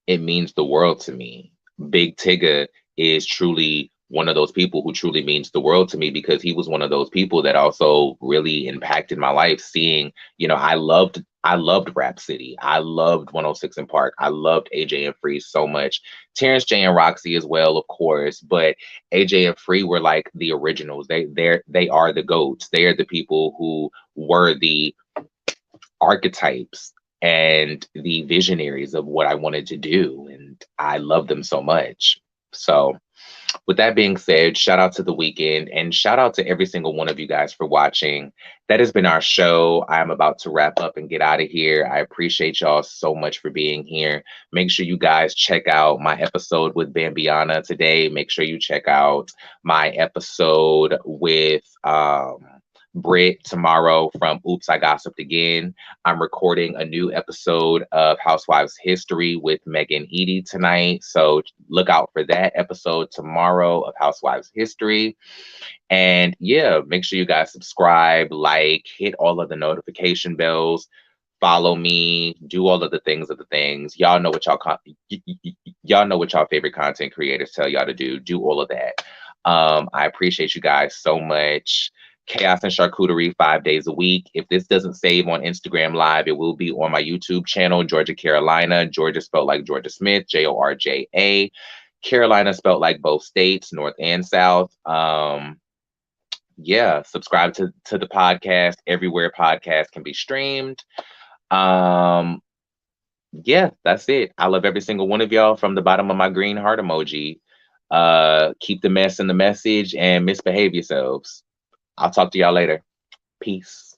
it means the world to me. Big Tigga is truly one of those people who truly means the world to me, because he was one of those people that also really impacted my life. Seeing, I loved Rap City. I loved 106 in Park. I loved AJ and Free so much. Terrence J and Roxy as well, of course, but AJ and Free were like the originals. They are the GOATs. They are the people who were the archetypes and the visionaries of what I wanted to do. And I love them so much. So with that being said, shout out to The Weeknd, and shout out to every single one of you guys for watching. That has been our show. I'm about to wrap up and get out of here. I appreciate y'all so much for being here. Make sure you guys check out my episode with Bambiana today. Make sure you check out my episode with Britt tomorrow from Oops, I Gossiped Again. I'm recording a new episode of Housewives History with Megan Eady tonight. So look out for that episode tomorrow of Housewives History. And yeah, make sure you guys subscribe, like, hit all of the notification bells, follow me, do all of the things. Y'all know what y'all know what y'all favorite content creators tell y'all to do. Do all of that. I appreciate you guys so much. Chaos and Charcuterie 5 days a week. If this doesn't save on Instagram Live, it will be on my YouTube channel, JorjaCarolina. Georgia spelled like Georgia Smith, Jorja. Carolina spelled like both states, North and South. yeah, subscribe to the podcast everywhere podcasts can be streamed. Um, yeah, that's it. I love every single one of y'all from the bottom of my green heart emoji. Keep the mess in the message and misbehave yourselves. I'll talk to y'all later. Peace.